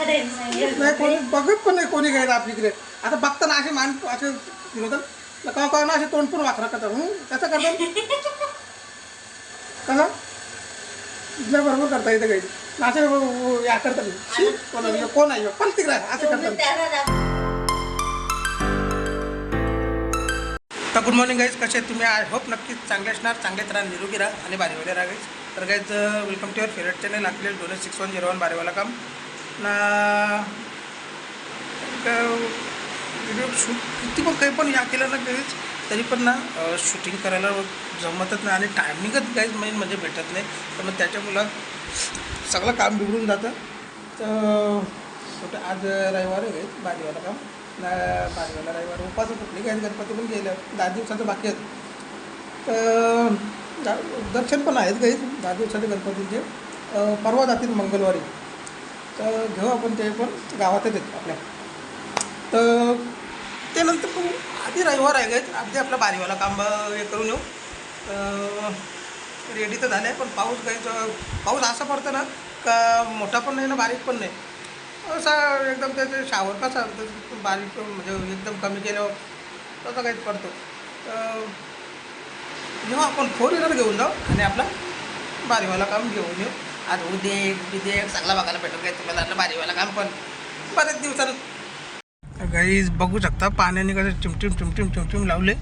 नाही कोणी बघत पण नाही कोणी घ्यायला आपलीकडे. आता बघताना असे मान असे फिरवतात का ना असे तोंड पण वाकरा करतात. कसं करतात कसं तुला बरोबर करता येतं काही असे या करतात कोण आहे पण तिकडे असं करतात. तर गुड मॉर्निंग गाईज, कसे तुम्ही? आय होप नक्कीच चांगले असणार, चांगलेच राहा, निरोगी राहा आणि बारीवाले राहा गाईज. तर guys welcome to your favourite channel Akhilesh 6101 बारीवाला काम ना. व्हिडिओ शूट किती पण काही पण या केलं ना गाईज तरी पण ना शूटिंग करायला जमतच नाही आणि टायमिंगच गाईज मेन म्हणजे भेटत नाही. तर मग त्याच्यामुळं सगळं काम बिघडून जातं. तर कुठं आज रविवार आहे गाईज, बारीवाला काम ना. बारीवाला रविवार उपास कुठली गाईज, गणपती पण गेलं, 10 दिवसाचं बाकी आहेत. तर दर्शन पण आहेत गाईज 10 दिवसाचे गणपतीचे. परवा जातील मंगळवारी, तर घेऊ आपण ते पण गावातच आहेत आपल्या. तर ते नंतर पण आधी रविवार आहे गाईज, अगदी आपला बारीवाला काम हे करून येऊ. रेडी तर झालं आहे पण पाऊस गाईज, पाऊस असा पडतं ना का मोठा पण नाही ना बारीक पण नाही, असा एकदम त्याचे शावर कसा बारीक म्हणजे एकदम कमी केल्यावर तसा काहीच पडतो. जेव्हा आपण 4 व्हीलर घेऊन जाऊ आणि आपला बारीवाला काम घेऊन येऊ. आज उद्या चांगला बघायला भेटत काय तुम्हाला आपलं बारीवाला काम पण बरेच दिवसानं. गाईज बघू शकता पाण्याने कसं चिमटिम चिमटिम चिमटिम लावले.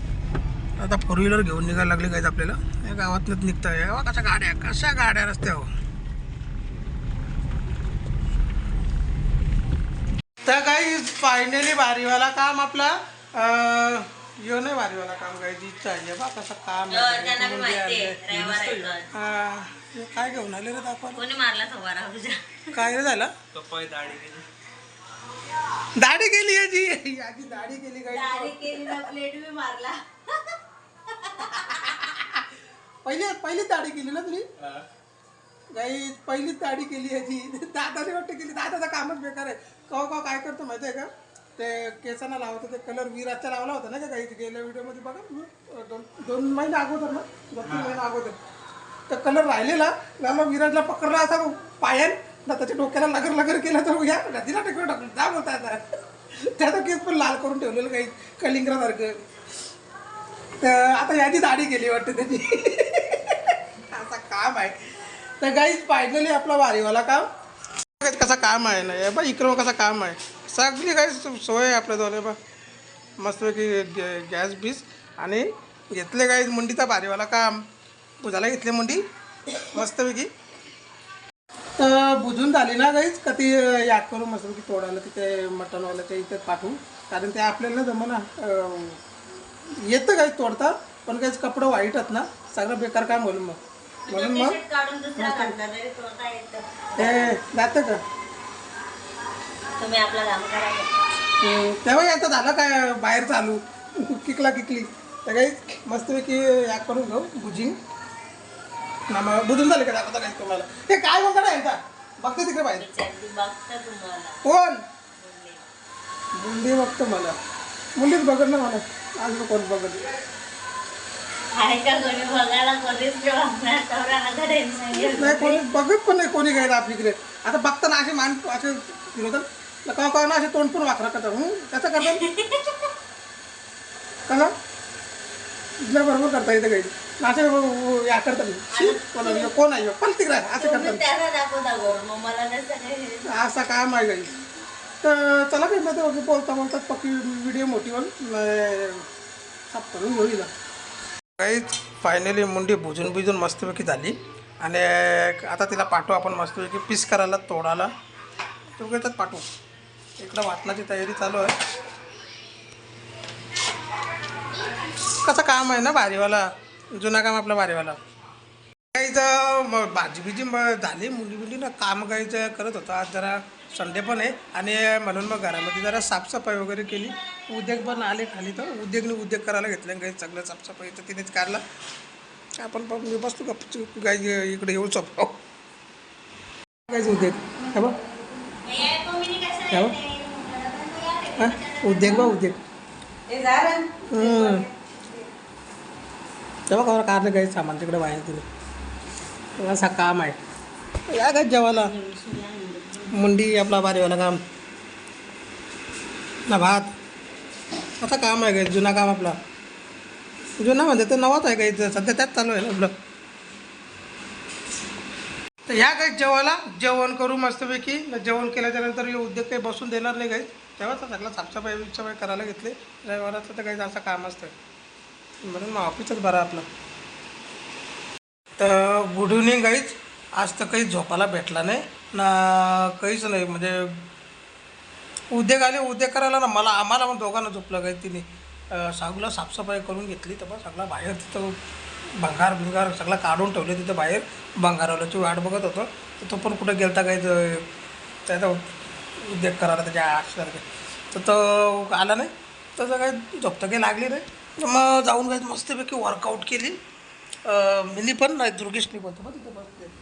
आता 4 व्हीलर घेऊन निघायला लागले गाईज आपल्याला. या गावातनंच निघता आहे कशा गाड्या रस्त्यावर. तर काही फायनली बारीवाला काम आपला यो नाही बारीवाला काम गायची इच्छा आहे बा कसं काम काय घेऊन आले रे दाखवा काय रे झालं. दाढी केली याची आधी दाढी केली पहिलीच दाढी केली ना तुम्ही गाई, पहिलीच दाढी केली याची. दादाने वाटतं केली, दादाचं कामच बेकार आहे. का काय करतो माहिती आहे का, ते केसांना लावतो ते कलर विराजचा लावला होता ना का काही गेल्या व्हिडिओमध्ये बघा, दोन महिने अगोदर ना 2-3 महिने अगोदर तर कलर राहिलेला मग विराजला पकडला असा पायान ना, त्याच्या डोक्याला लगर केला तर या नदीला टेकून टाकलं जा बोलता आता. त्याचा केस पण लाल करून ठेवलेलं काही कलिंगरासारखं. तर आता याची दाढी केली वाटतं त्याची. असं काम आहे. तर गाईज फायनली आपला बारीवाला काम कसा काम आहे ना बा, इकडं कसा काम आहे सगळी काही सोय आहे आपल्याजवळ बा. मस्तपैकी गॅस बीस आणि घेतले गाईज मुंडीचा बारीवाला काम बुजाला घेतले मुंडी मस्तपैकी. तर बुजून झाली ना गाईज का ती याद करून मस्तपैकी तोडायला तिथे मटनवाल्याच्या इथे पाठवू, कारण ते आपल्याला जमं ना येतं गाईज तोडता पण काहीच कपडं वाईटच ना, सगळं बेकार काम होईल मग. म्हणून मग हे जातं का तुम्ही आपला काम करा. तेव्हा याचं झालं काय बाहेर चालू किकली तर काही मस्तपैकी या करून घेऊ बुजिंग ना. मग बुजून झाले का दाखवता काही तुम्हाला ते काय बघा आहे का बघते तिकडे बाहेर कोण मुंडी बघतो मला, मुंडीच बघत ना मला आज कोण बघत नाही, कोणी बघत पण नाही कोणी घ्यायला आपलीकडे. आता बघताना असे मान असे फिरवतात का ना असे तोंड पण वाकरा करतात. कसं करतात कसं तुला बरोबर करता येतं काही असे या करतात कोण आहे पण तिकडे असं करतात. असा काम आहे काही. तर चला काही मध्ये बोलतात पक्की व्हिडिओ मोठी पण साफ करून घेऊ. काहीच फायनली मुंडी बुजून मस्तपैकी झाली आणि आता तिला पाठवू आपण मस्तपैकी पीस करायला तोडायला तो घेतात पाठवू. इकडं वाटण्याची तयारी चालू आहे. कसं काम आहे ना बारीवाला, जुना काम आपला बारीवाला. काहीचं भाजी बिजी झाली मुंडी ना काम काहीचं करत होतं. आज जरा संडे पण आहे आणि म्हणून मग घरामध्ये जरा साफसफाई वगैरे केली. उद्योग पण आले खाली तर उद्योग करायला घेतलं काही सगळं साफसफाई तर तिनेच काढला. आपण मी बसतो का गाई इकडे येऊ शकतो काहीच उद्योग हे बघ उद्योग उद्योग तेव्हा खबर कारण काही सामान तिकडे बाहेर दिलं. असा काम आहे या काय जेवायला मुंडी आपला बारीवाला काम ना भात. आता काम आहे काय जुना काम आपला. जुना म्हणजे तर नवाच आहे काही सध्या त्यात चालू आहे ना आपलं. तर ह्या काही जेवायला जेवण करू मस्तपैकी. जेवण केल्याच्या नंतर हे उद्योग काही बसून देणार नाही काही. तेव्हा तर सगळं साफसफाई करायला घेतले. रविवाराचं तर काही असं काम असतं म्हणून मग ऑफिसच बरं आपलं. तर गुड इव्हनिंग गाईज. आज तर काही झोपायला भेटला नाही ना काहीच नाही. म्हणजे उद्योग आले उद्योग करायला ना आम्हाला पण दोघांना झोपलं काही तिने. सगळं साफसफाई करून घेतली तर बा सगळं बाहेर तिथं भंगार सगळं काढून ठेवले तिथं बाहेर. भंगारवाल्याची वाट बघत होतो तर तो पण कुठं गेलता काही त्याचा उद्योग करायला त्याच्या आशसारखे. तर तो आला नाही. तसं काही झोपतं काही लागली नाही. मग जाऊन काही मस्तपैकी वर्कआउट केली. मी पण नाही दुर्गेशनी बोलतो मग तिथं बसले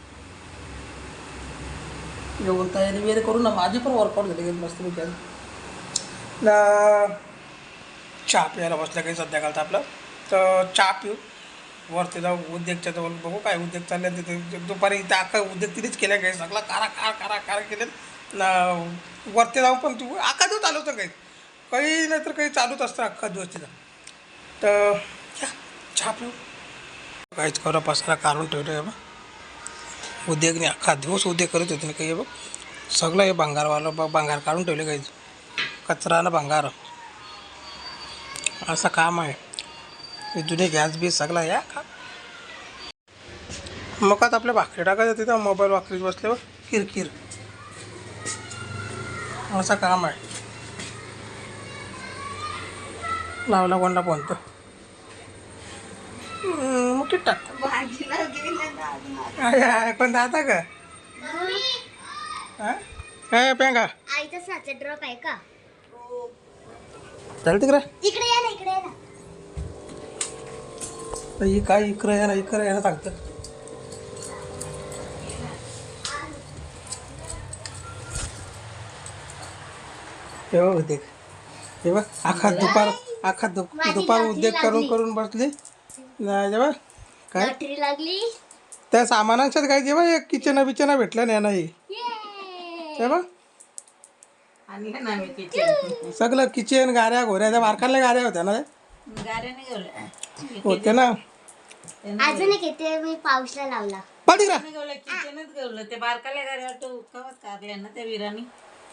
जेवण तयारी वगैरे करून ना माझी पण वर्कआउट झाली काही मस्तपैकी. ना चहा प्यायला बसल्या काही संध्याकाळचा आपलं. तर चहा पिऊ वरती जाऊ उद्योगच्या जवळ बघू काय उद्योग चालले तिथे. दुपारी इथं अख्खा उद्योग तिनेच केल्या काही सगळं कारा केले ना. वरती जाऊ पण तू अख्खा दिवस चालू होतं काही नाही तर काही चालूच असतं अख्खा दिवस तिथं. तर चहा पिऊ काहीच करा पसारा काढून ठेवलं आहे बा. उद्योगने अख्खा दिवस उद्योग करत होते ना काही बघ. सगळं हे भंगार काढून ठेवले काहीच. कचरा ना भंगार असं काम आहे. हे जुने गॅस बीस सगळा या का मग आता आपल्या भाकरी टाकायचं तिथं मोबाईल वाकरीत बसले बघ किरकिर असं काम आहे. लावला कोणला फोन तर मग किती टाक पण दादा का काय पेंगा आईचा साचा ड्रॉप आहे का? चालते का इकडे या ना इकडे या ना. ही काय इकडं यायला सांगतं. हे बघ उद्योग हे बघ अख्खा दुपार उद्योग करून बसली जेव्हा काय लॉटरी लागली. त्या सामानांच्यात काय जेव्हा एक किचन भेटलं नाही नाही तेव्हा सगळं किचन गाऱ्या घोऱ्या त्या मार्काला गाऱ्या होत्या ना होते ना. अजून एक येते मी पाऊसला लावला.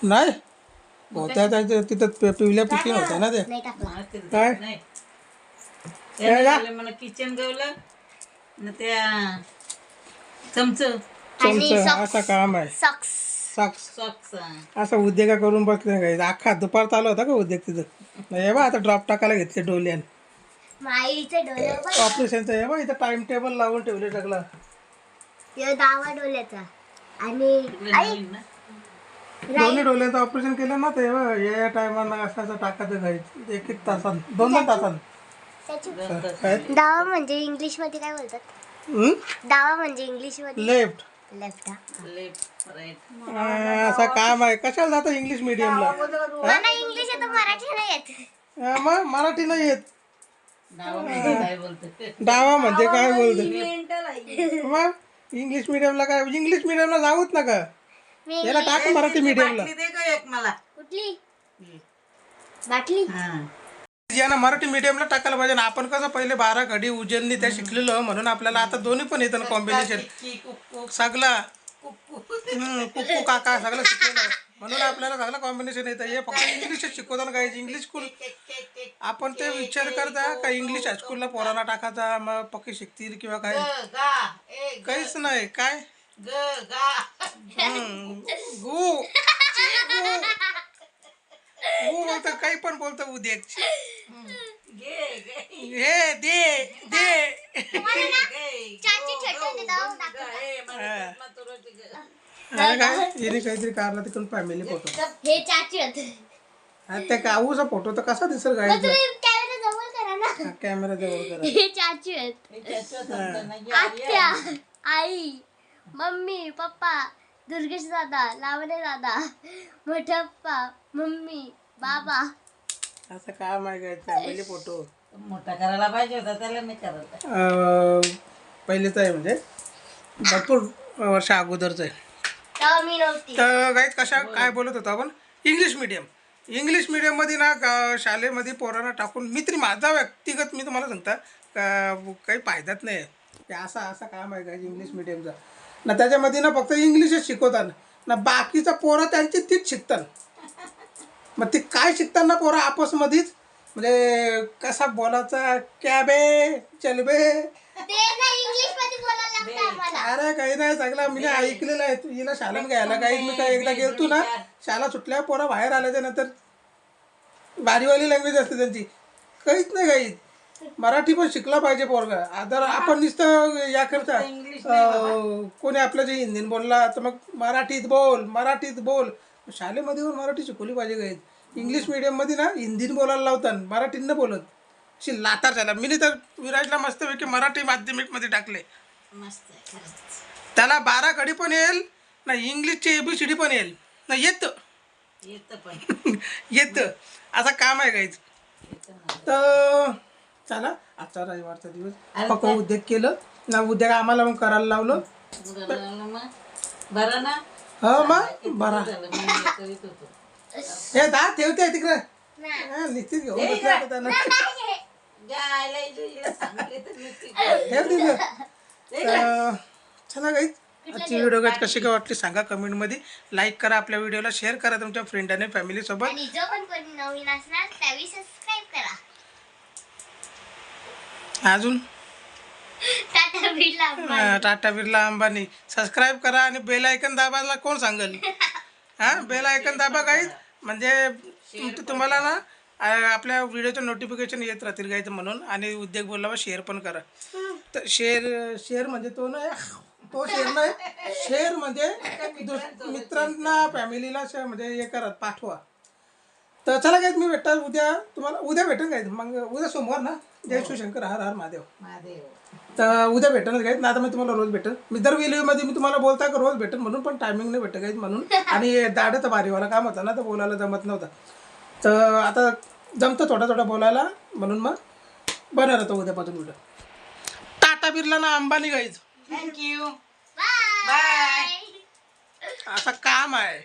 नाही होत्या त्या तिथं पिवल्या पिशवी होत्या ना ते नाही टाकला. काय किचन गवलं न त्या चमचं असं काम आहे. सॉक्स सॉक्स असं उद्योग करून बसले काही अख्खा दुपार चालू होता का उद्योग तिथं नाही बा. आता ड्रॉप टाकायला घेतले डोल्यान माईचे डोळे ऑपरेशनचं आहे बा. इथं टाइम टेबल लावून ठेवले सगळं. दावा डोल्याचा आणि आई दोन्ही डोळ्याचं ऑपरेशन केलं ना ते या टायमाला असं टाकायचं काही एक तासात 2 तासात. दावा म्हणजे इंग्लिश मध्ये काय बोलतात? दावा म्हणजे इंग्लिश मध्ये लेफ्ट लेफ्ट. असं काम आहे. कशाला जातं इंग्लिश मिडियमला? मला इंग्लिश येतं मराठी नाही येत. मग मराठी नाही येत. काय बोलते डावा म्हणजे काय बोलते मग इंग्लिश मिडियमला काय इंग्लिश मिडियमला जाऊच नका. याला टाक मराठी मीडियमला. दे ग एक मला कुठली बाटली? यानं मराठी मीडियमला टाकायला पाहिजे ना. आपण कसं पहिले 12 घडी उज्जैननी त्या शिकलेलो म्हणून आपल्याला आता दोन्ही पण येतं ना कॉम्बिनेशन सगळं. कुक्कू काका सगळं शिकलेलं म्हणून आपल्याला सगळं कॉम्बिनेशन येतं. हे फक्त इंग्लिशच शिकवताना काय इंग्लिश स्कूल आपण ते विचार करता का इंग्लिश हायस्कूलला पोराला टाकायचा मग पक्के शिकतील किंवा काय काहीच नाही. काय गु बोलतं काही पण बोलतं उद्योग हे दे काय हिने काहीतरी काढला तिकडून फॅमिली फोटो. हे चाची होते. त्या काऊचा फोटो तर कसा दिसेल काय कॅमेरा जवळ करा ना. कॅमेरा जवळ करा. हे चाची आहेत. आत्या आई मम्मी पप्पा दुर्गेश दादा लावणे दादा मोठा पप्पा मम्मी बाबा. असं काम आहे काय फॅमिली फोटो मोठा करायला पाहिजे होता त्याला नाही करत. पहिलेच आहे म्हणजे भरपूर वर्ष अगोदरच आहे. तेव्हा मी नव्हती. तर गाईज कशा काय बोलत होतो आपण इंग्लिश मीडियममध्ये ना शाळेमध्ये पोरांना टाकून मी तरी माझा व्यक्तिगत मी तुम्हाला सांगता काही फायदाच नाही की असा काम आहे गाईज इंग्लिश मिडियमचा ना. त्याच्यामध्ये ना फक्त इंग्लिशच शिकवतात ना, बाकीचा पोरं त्यांची तीच शिकतात. मग ते काय शिकताना पोरं आपसमध्येच म्हणजे कसा बोलायचा कॅबे चलबे ते ना इंग्लिश मध्ये बोलायला लागतं आम्हाला. अरे काही नाही सगळं मी ऐकलेलं आहे. हिला शाळेत घ्यायला काही मी काय एकदा गेलतो ना, शाळा सुटल्या पोरं बाहेर आल्याच्या नंतर बारीवाली लँग्वेज असते त्यांची, काहीच नाही काही. मराठी पण शिकला पाहिजे पोरगा. आता आपण नुसतं या करता कोणी आपलं जे हिंदीन बोलला तर मग मराठीत बोल. शाळेमध्ये पण मराठी शिकवली पाहिजे काही. इंग्लिश मिडियममध्ये ना हिंदीन बोलायला लावतात, मराठीनं बोलत अशी लातार झाला. मी तर विराजला मस्तपैकी मराठी माध्यमिकमध्ये टाकले. मस्त आहे खरंच. त्याला 12 कडी पण येईल ना, इंग्लिशची ABCD पण येईल ना, येतं पण येतं असं काम आहे काहीच. येतं ना. तर चला आजचा रविवारचा दिवस पक्क उद्योग केलं ना, उद्योग आम्हाला मग करायला लावलं. मग बरं ना. हो मग बरा झालं मी हे करीत होतो. हे ठेवते तिकडे निश्चित घेऊन बसले आता त्यांना. गायला हिला सांगितले तर नुसती ठेव तिथं. तर चला काही आजची व्हिडिओ कशी काय वाटली सांगा कमेंटमध्ये. लाईक करा, आपल्या व्हिडिओला शेअर करा तुमच्या फ्रेंड आणि फॅमिलीसोबत. आणि जो पण कोणी नवीन असणार त्यावेळी सबस्क्राईब करा. अजून टाटा बिर्ला अंबानी सबस्क्राईब करा आणि बेल आयकन दाबायला कोण सांगेल. हां बेल आयकन दाबा काही म्हणजे तुम्हाला ना आपल्या व्हिडिओचं नोटिफिकेशन येत राहतील गाईज म्हणून. आणि उद्योग बोलल्यावर शेअर पण करा. तर शेअर म्हणजे तो शेअर नाही, शेअर म्हणजे मित्रांना फॅमिलीला म्हणजे हे करत पाठवा. तर चला काय मी भेटतात उद्या तुम्हाला. उद्या भेटेन काय मग उद्या सोमवार ना, जय शिवशंकर हर हर महादेव. तर उद्या भेटेनच गाईत ना. आता मी तुम्हाला रोज भेटेन. मी दर व्हिडिओमध्ये मी तुम्हाला बोलता का रोज भेटेन म्हणून, पण टायमिंग नाही भेटत गाईत म्हणून. आणि दाढं तर भारीवाला काम होता ना, तर बोलायला जमत नव्हतं. तर आता जमतं थोडा बोलायला म्हणून मग बरं राहतं उद्यापासून व्हिडिओ. टाटा बिर्ला ना अंबानी गाईज. थँक्यू. बाय. असं काम आहे.